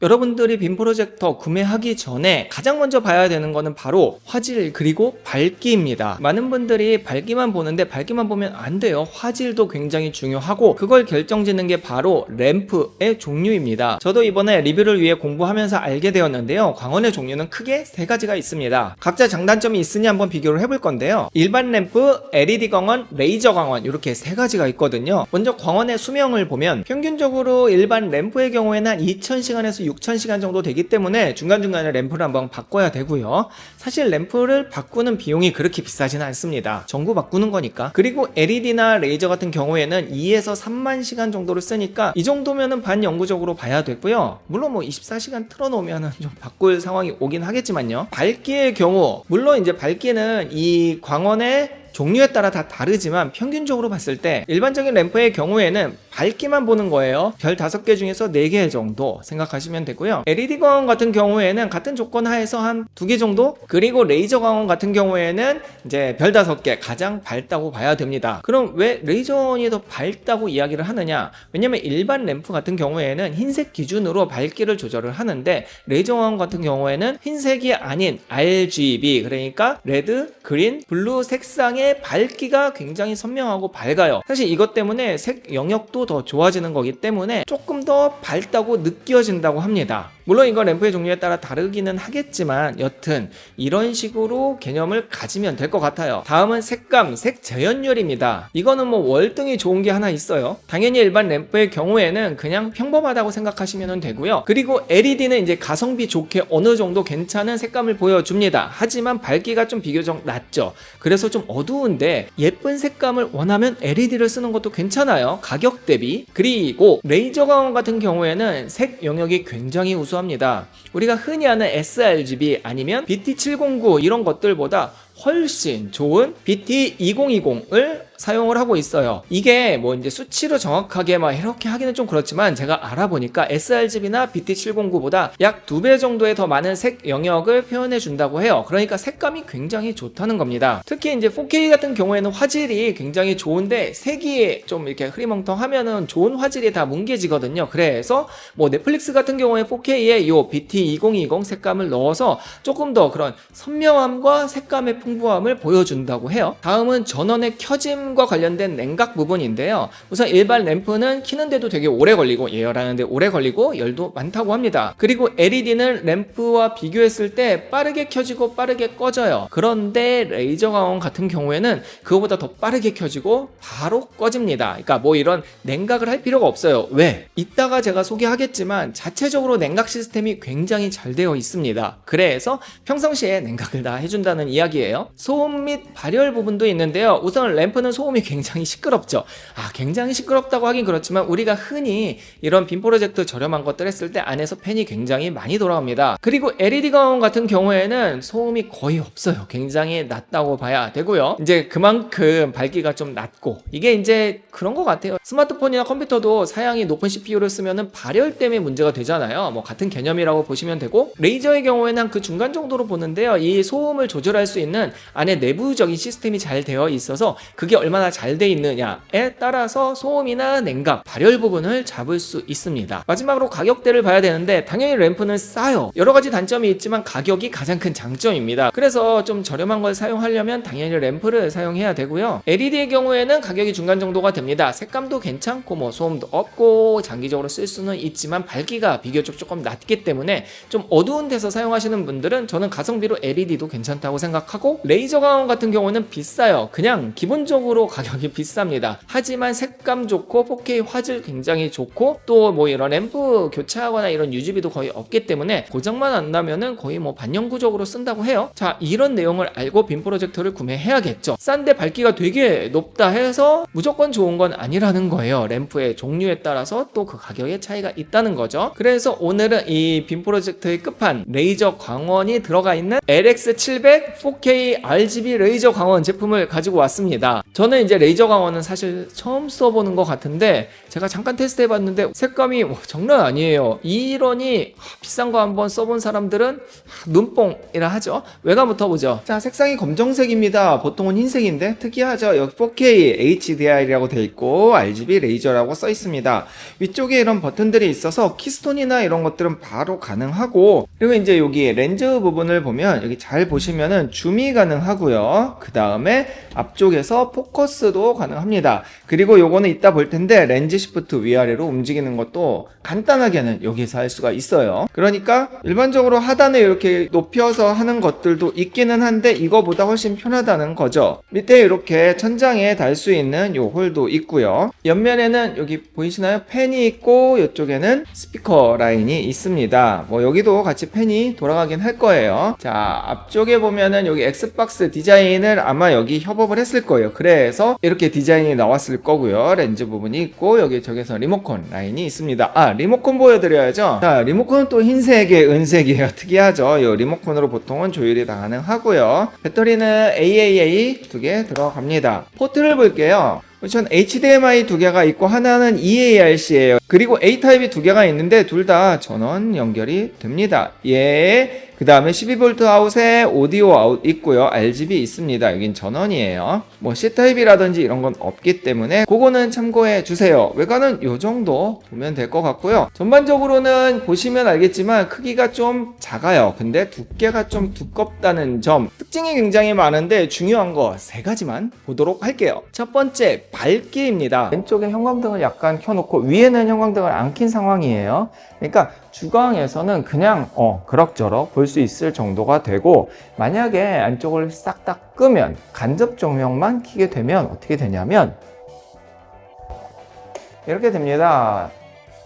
여러분들이 빔 프로젝터 구매하기 전에 가장 먼저 봐야 되는 거는 바로 화질 그리고 밝기입니다. 많은 분들이 밝기만 보는데 밝기만 보면 안 돼요. 화질도 굉장히 중요하고 그걸 결정짓는 게 바로 램프의 종류입니다. 저도 이번에 리뷰를 위해 공부하면서 알게 되었는데요. 광원의 종류는 크게 세 가지가 있습니다. 각자 장단점이 있으니 한번 비교를 해볼 건데요. 일반 램프, LED 광원, 레이저 광원 이렇게 세 가지가 있거든요. 먼저 광원의 수명을 보면 평균적으로 일반 램프의 경우에는 한 2000시간에서 6000시간 정도 되기 때문에 중간중간에 램프를 한번 바꿔야 되고요. 사실 램프를 바꾸는 비용이 그렇게 비싸지는 않습니다. 전구 바꾸는 거니까. 그리고 LED나 레이저 같은 경우에는 2에서 3만 시간 정도를 쓰니까 이 정도면은 반영구적으로 봐야 되고요. 물론 뭐 24시간 틀어놓으면은 좀 바꿀 상황이 오긴 하겠지만요. 밝기의 경우 물론 이제 밝기는 이 광원의 종류에 따라 다 다르지만 평균적으로 봤을 때 일반적인 램프의 경우에는 밝기만 보는 거예요. 별 5개 중에서 4개 정도 생각하시면 되고요. LED 광원 같은 경우에는 같은 조건 하에서 한 2개 정도? 그리고 레이저 광원 같은 경우에는 이제 별 5개 가장 밝다고 봐야 됩니다. 그럼 왜 레이저원이 더 밝다고 이야기를 하느냐? 왜냐면 일반 램프 같은 경우에는 흰색 기준으로 밝기를 조절을 하는데 레이저 광원 같은 경우에는 흰색이 아닌 RGB 그러니까 레드, 그린, 블루 색상의 밝기가 굉장히 선명하고 밝아요. 사실 이것 때문에 색 영역도 더 좋아지는 거기 때문에 조금 더 밝다고 느껴진다고 합니다. 물론 이건 램프의 종류에 따라 다르기는 하겠지만 여튼 이런 식으로 개념을 가지면 될 것 같아요. 다음은 색감, 색 재현율입니다. 이거는 뭐 월등히 좋은 게 하나 있어요. 당연히 일반 램프의 경우에는 그냥 평범하다고 생각하시면 되고요. 그리고 LED는 이제 가성비 좋게 어느 정도 괜찮은 색감을 보여줍니다. 하지만 밝기가 좀 비교적 낮죠. 그래서 좀 어두운데 예쁜 색감을 원하면 LED를 쓰는 것도 괜찮아요. 가격 대비. 그리고 레이저 광원 같은 경우에는 색 영역이 굉장히 우수합니다. 우리가 흔히 아는 sRGB 아니면 BT709 이런 것들보다 훨씬 좋은 BT2020을 사용을 하고 있어요. 이게 뭐 이제 수치로 정확하게 막 이렇게 하기는 좀 그렇지만 제가 알아보니까 sRGB나 BT709보다 약 2배 정도의 더 많은 색 영역을 표현해 준다고 해요. 그러니까 색감이 굉장히 좋다는 겁니다. 특히 이제 4K 같은 경우에는 화질이 굉장히 좋은데 색이 좀 이렇게 흐리멍텅하면은 좋은 화질이 다 뭉개지거든요. 그래서 뭐 넷플릭스 같은 경우에 4K에 요 BT2020 색감을 넣어서 조금 더 그런 선명함과 색감의 풍부함을 보여준다고 해요. 다음은 전원의 켜짐과 관련된 냉각 부분인데요. 우선 일반 램프는 키는데도 되게 오래 걸리고 예열하는데 오래 걸리고 열도 많다고 합니다. 그리고 LED는 램프와 비교했을 때 빠르게 켜지고 빠르게 꺼져요. 그런데 레이저 광원 같은 경우에는 그거보다 더 빠르게 켜지고 바로 꺼집니다. 그러니까 뭐 이런 냉각을 할 필요가 없어요. 왜? 이따가 제가 소개하겠지만 자체적으로 냉각 시스템이 굉장히 잘 되어 있습니다. 그래서 평상시에 냉각을 다 해준다는 이야기예요. 소음 및 발열 부분도 있는데요. 우선 램프는 소음이 굉장히 시끄럽죠. 굉장히 시끄럽다고 하긴 그렇지만 우리가 흔히 이런 빔 프로젝트 저렴한 것들 했을 때 안에서 팬이 굉장히 많이 돌아옵니다. 그리고 LED 광원 같은 경우에는 소음이 거의 없어요. 굉장히 낮다고 봐야 되고요. 이제 그만큼 밝기가 좀 낮고 이게 이제 그런 것 같아요. 스마트폰이나 컴퓨터도 사양이 높은 CPU를 쓰면은 발열 때문에 문제가 되잖아요. 뭐 같은 개념이라고 보시면 되고 레이저의 경우에는 그 중간 정도로 보는데요. 이 소음을 조절할 수 있는 안에 내부적인 시스템이 잘 되어 있어서 그게 얼마나 잘 되어 있느냐에 따라서 소음이나 냉각, 발열 부분을 잡을 수 있습니다. 마지막으로 가격대를 봐야 되는데 당연히 램프는 싸요. 여러 가지 단점이 있지만 가격이 가장 큰 장점입니다. 그래서 좀 저렴한 걸 사용하려면 당연히 램프를 사용해야 되고요. LED의 경우에는 가격이 중간 정도가 됩니다. 색감도 괜찮고 뭐 소음도 없고 장기적으로 쓸 수는 있지만 밝기가 비교적 조금 낮기 때문에 좀 어두운 데서 사용하시는 분들은 저는 가성비로 LED도 괜찮다고 생각하고 레이저 광원 같은 경우는 비싸요. 그냥 기본적으로 가격이 비쌉니다. 하지만 색감 좋고 4K 화질 굉장히 좋고 또 뭐 이런 램프 교체하거나 이런 유지비도 거의 없기 때문에 고장만 안 나면은 거의 뭐 반영구적으로 쓴다고 해요. 자, 이런 내용을 알고 빔 프로젝터를 구매해야겠죠. 싼데 밝기가 되게 높다 해서 무조건 좋은 건 아니라는 거예요. 램프의 종류에 따라서 또 그 가격의 차이가 있다는 거죠. 그래서 오늘은 이 빔 프로젝터의 끝판 레이저 광원이 들어가 있는 LX700 4K 4K RGB 레이저 광원 제품을 가지고 왔습니다. 저는 이제 레이저 광원은 사실 처음 써보는 것 같은데 제가 잠깐 테스트 해봤는데 색감이 장난 아니에요. 이러니 비싼 거 한번 써본 사람들은 눈뽕이라 하죠. 외관부터 보죠. 자, 색상이 검정색입니다. 보통은 흰색인데 특이하죠. 여기 4K HDR이라고 되어 있고 RGB 레이저라고 써 있습니다. 위쪽에 이런 버튼들이 있어서 키스톤이나 이런 것들은 바로 가능하고, 그리고 이제 여기 렌즈 부분을 보면 여기 잘 보시면은 줌이 가능하고요. 그 다음에 앞쪽에서 포커스도 가능합니다. 그리고 요거는 이따 볼 텐데 렌즈 시프트 위아래로 움직이는 것도 간단하게는 여기서 할 수가 있어요. 그러니까 일반적으로 하단에 이렇게 높여서 하는 것들도 있기는 한데 이거보다 훨씬 편하다는 거죠. 밑에 이렇게 천장에 달 수 있는 요 홀도 있고요. 옆면에는 여기 보이시나요? 팬이 있고 이쪽에는 스피커 라인이 있습니다. 뭐 여기도 같이 팬이 돌아가긴 할 거예요. 자, 앞쪽에 보면은 여기 엑스박스 디자인을 아마 여기 협업을 했을 거예요. 그래서 이렇게 디자인이 나왔을 거고요. 렌즈 부분이 있고 여기 저기서 리모컨 라인이 있습니다. 아, 리모컨 보여드려야죠. 자, 리모컨은 또 흰색에 은색이에요. 특이하죠. 이 리모컨으로 보통은 조율이 다 가능하고요. 배터리는 AAA 2개 들어갑니다. 포트를 볼게요. 우선 HDMI 2개가 있고 하나는 EARC예요. 그리고 A타입이 2개가 있는데 둘 다 전원 연결이 됩니다. 예. 그 다음에 12V 아웃에 오디오 아웃 있고요. RGB 있습니다. 여긴 전원이에요. 뭐 C타입이라든지 이런 건 없기 때문에 그거는 참고해 주세요. 외관은 요 정도 보면 될 것 같고요. 전반적으로는 보시면 알겠지만 크기가 좀 작아요. 근데 두께가 좀 두껍다는 점, 특징이 굉장히 많은데 중요한 거 3가지만 보도록 할게요. 첫 번째, 밝기입니다. 왼쪽에 형광등을 약간 켜놓고 위에는 형광등을 안 킨 상황이에요. 그러니까 주광에서는 그냥 그럭저럭 볼 수 있을 정도가 되고, 만약에 안쪽을 싹 다 끄면 간접 조명만 켜게 되면 어떻게 되냐면 이렇게 됩니다.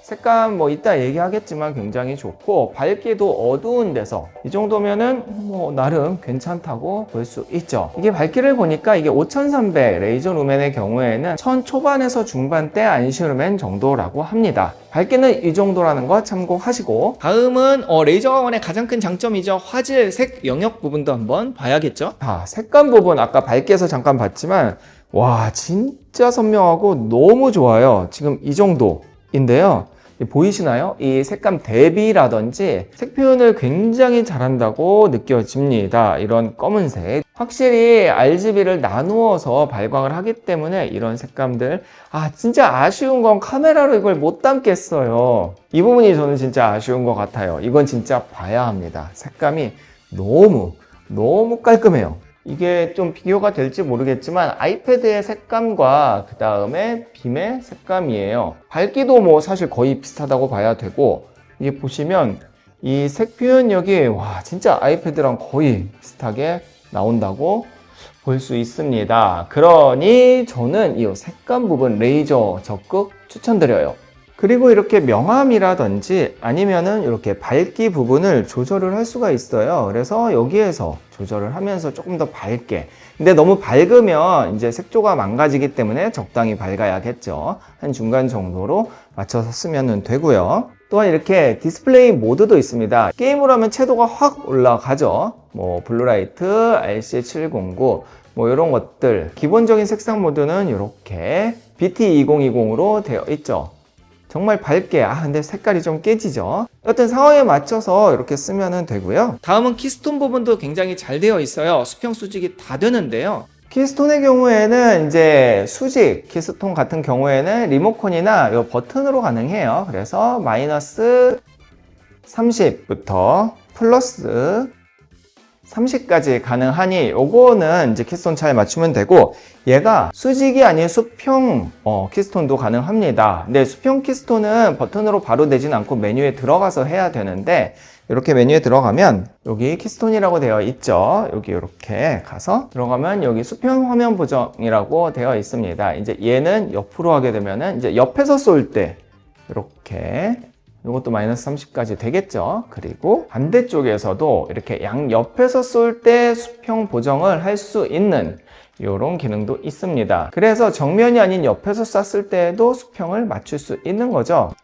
색감 뭐 이따 얘기하겠지만 굉장히 좋고, 밝기도 어두운 데서 이 정도면은 뭐 나름 괜찮다고 볼 수 있죠. 이게 밝기를 보니까 이게 5300 레이저 루멘의 경우에는 1000 초반에서 중반대 안시 루멘 정도라고 합니다. 밝기는 이 정도라는 거 참고하시고, 다음은 레이저 광원의 가장 큰 장점이죠. 화질, 색 영역 부분도 한번 봐야겠죠. 색감 부분 아까 밝기에서 잠깐 봤지만 와, 진짜 선명하고 너무 좋아요. 지금 이 정도인데요. 보이시나요? 이 색감 대비라든지 색 표현을 굉장히 잘한다고 느껴집니다. 이런 검은색. 확실히 RGB를 나누어서 발광을 하기 때문에 이런 색감들, 진짜 아쉬운 건 카메라로 이걸 못 담겠어요. 이 부분이 저는 진짜 아쉬운 것 같아요. 이건 진짜 봐야 합니다. 색감이 너무 깔끔해요. 이게 좀 비교가 될지 모르겠지만 아이패드의 색감과 그 다음에 빔의 색감이에요. 밝기도 뭐 사실 거의 비슷하다고 봐야 되고, 이게 보시면 이 색 표현력이 진짜 아이패드랑 거의 비슷하게 나온다고 볼 수 있습니다. 그러니 저는 이 색감 부분 레이저 적극 추천드려요. 그리고 이렇게 명암이라든지 아니면은 이렇게 밝기 부분을 조절을 할 수가 있어요. 그래서 여기에서 조절을 하면서 조금 더 밝게, 근데 너무 밝으면 이제 색조가 망가지기 때문에 적당히 밝아야겠죠. 한 중간 정도로 맞춰서 쓰면 되고요. 또한 이렇게 디스플레이 모드도 있습니다. 게임을 하면 채도가 확 올라가죠. 뭐 블루라이트, RC709 뭐 이런 것들. 기본적인 색상 모드는 이렇게 BT2020으로 되어 있죠. 정말 밝게, 근데 색깔이 좀 깨지죠. 어떤 상황에 맞춰서 이렇게 쓰면 되고요. 다음은 키스톤 부분도 굉장히 잘 되어 있어요. 수평 수직이 다 되는데요. 키스톤의 경우에는 이제 수직 키스톤 같은 경우에는 리모컨이나 이 버튼으로 가능해요. 그래서 마이너스 30부터 플러스 30까지 가능하니 요거는 이제 키스톤 잘 맞추면 되고, 얘가 수직이 아닌 수평 키스톤도 가능합니다. 근데 수평 키스톤은 버튼으로 바로 되진 않고 메뉴에 들어가서 해야 되는데, 이렇게 메뉴에 들어가면 여기 키스톤이라고 되어 있죠. 여기 이렇게 가서 들어가면 여기 수평 화면 보정이라고 되어 있습니다. 이제 얘는 옆으로 하게 되면은 이제 옆에서 쏠 때 이렇게, 이것도 마이너스 30까지 되겠죠. 그리고 반대쪽에서도 이렇게 양옆에서 쏠 때 수평 보정을 할 수 있는 이런 기능도 있습니다. 그래서 정면이 아닌 옆에서 쐈을 때에도 수평을 맞출 수 있는 거죠.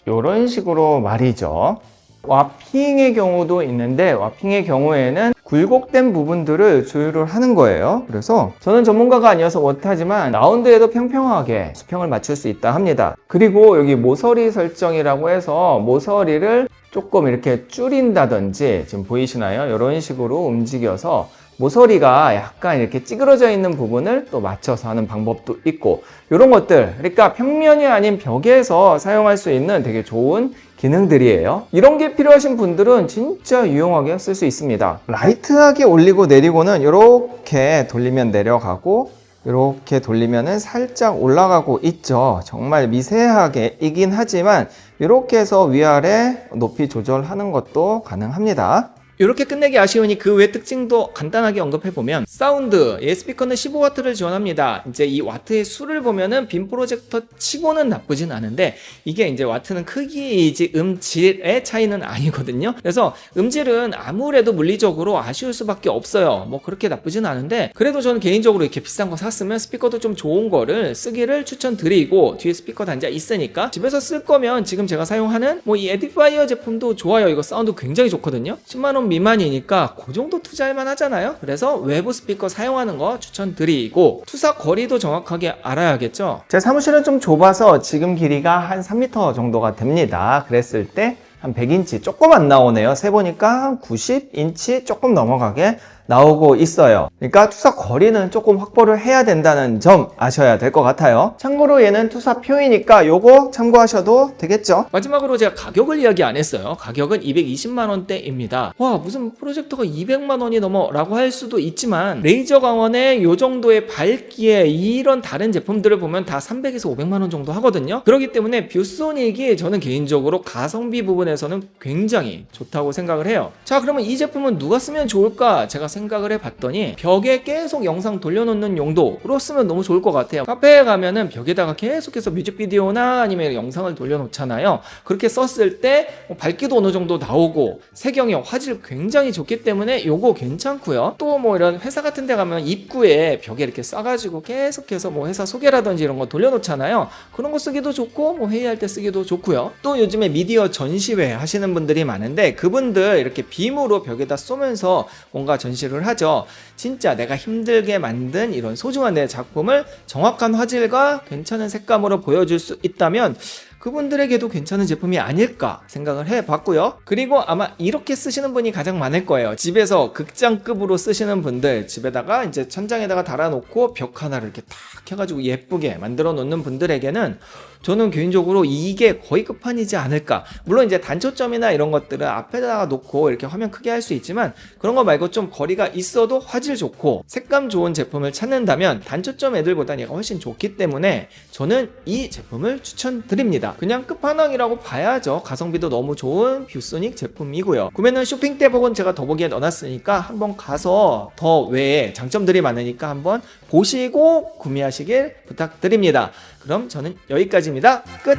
이런 식으로 말이죠. 와핑의 경우도 있는데 와핑의 경우에는 굴곡된 부분들을 조율을 하는 거예요. 그래서 저는 전문가가 아니어서 못하지만 라운드에도 평평하게 수평을 맞출 수 있다 합니다. 그리고 여기 모서리 설정이라고 해서 모서리를 조금 이렇게 줄인다든지, 지금 보이시나요? 이런 식으로 움직여서 모서리가 약간 이렇게 찌그러져 있는 부분을 또 맞춰서 하는 방법도 있고, 이런 것들, 그러니까 평면이 아닌 벽에서 사용할 수 있는 되게 좋은 기능들이에요. 이런 게 필요하신 분들은 진짜 유용하게 쓸 수 있습니다. 라이트하게 올리고 내리고는 이렇게 돌리면 내려가고, 이렇게 돌리면은 살짝 올라가고 있죠. 정말 미세하게 이긴 하지만 이렇게 해서 위아래 높이 조절하는 것도 가능합니다. 이렇게 끝내기 아쉬우니 그 외 특징도 간단하게 언급해보면, 사운드, 이 스피커는 15W를 지원합니다. 이제 이 와트의 수를 보면은 빔 프로젝터 치고는 나쁘진 않은데, 이게 이제 와트는 크기이지 음질의 차이는 아니거든요. 그래서 음질은 아무래도 물리적으로 아쉬울 수밖에 없어요. 뭐 그렇게 나쁘진 않은데, 그래도 저는 개인적으로 이렇게 비싼 거 샀으면 스피커도 좀 좋은 거를 쓰기를 추천드리고, 뒤에 스피커 단자 있으니까 집에서 쓸 거면 지금 제가 사용하는 뭐 이 에디파이어 제품도 좋아요. 이거 사운드 굉장히 좋거든요. 10만원 미만이니까 그 정도 투자할만 하잖아요. 그래서 외부 스피커 사용하는 거 추천드리고, 투사 거리도 정확하게 알아야겠죠. 제 사무실은 좀 좁아서 지금 길이가 한 3m 정도가 됩니다. 그랬을 때 한 100인치 조금 안 나오네요. 세보니까 한 90인치 조금 넘어가게 나오고 있어요. 그러니까 투사 거리는 조금 확보를 해야 된다는 점 아셔야 될 것 같아요. 참고로 얘는 투사표이니까 요거 참고하셔도 되겠죠. 마지막으로 제가 가격을 이야기 안 했어요. 가격은 220만원대입니다. 와, 무슨 프로젝터가 200만원이 넘어 라고 할 수도 있지만, 레이저 광원의 요 정도의 밝기에 이런 다른 제품들을 보면 다 300에서 500만원 정도 하거든요. 그렇기 때문에 뷰소닉이 저는 개인적으로 가성비 부분에서는 굉장히 좋다고 생각을 해요. 자, 그러면 이 제품은 누가 쓰면 좋을까? 제가 생각을 해봤더니, 벽에 계속 영상 돌려놓는 용도로 쓰면 너무 좋을 것 같아요. 카페에 가면은 벽에다가 계속해서 뮤직비디오나 아니면 영상을 돌려놓잖아요. 그렇게 썼을 때 밝기도 어느 정도 나오고 색영이 화질 굉장히 좋기 때문에 요거 괜찮고요. 또 뭐 이런 회사 같은 데 가면 입구에 벽에 이렇게 써가지고 계속해서 뭐 회사 소개라든지 이런 거 돌려놓잖아요. 그런 거 쓰기도 좋고, 뭐 회의할 때 쓰기도 좋고요. 또 요즘에 미디어 전시회 하시는 분들이 많은데, 그분들 이렇게 빔으로 벽에다 쏘면서 뭔가 전시를 하죠. 진짜 내가 힘들게 만든 이런 소중한 내 작품을 정확한 화질과 괜찮은 색감으로 보여줄 수 있다면 그분들에게도 괜찮은 제품이 아닐까 생각을 해봤고요. 그리고 아마 이렇게 쓰시는 분이 가장 많을 거예요. 집에서 극장급으로 쓰시는 분들, 집에다가 이제 천장에다가 달아놓고 벽 하나를 이렇게 탁 해가지고 예쁘게 만들어 놓는 분들에게는 저는 개인적으로 이게 거의 끝판이지 않을까. 물론 이제 단초점이나 이런 것들은 앞에다가 놓고 이렇게 화면 크게 할 수 있지만, 그런 거 말고 좀 거리가 있어도 화질 좋고 색감 좋은 제품을 찾는다면 단초점 애들보다 얘가 훨씬 좋기 때문에 저는 이 제품을 추천드립니다. 그냥 끝판왕이라고 봐야죠. 가성비도 너무 좋은 뷰소닉 제품이고요. 구매는 쇼핑 때 보곤 제가 더보기에 넣어놨으니까 한번 가서 더 외에 장점들이 많으니까 한번 보시고 구매하시길 부탁드립니다. 그럼 저는 여기까지입니다. 끝!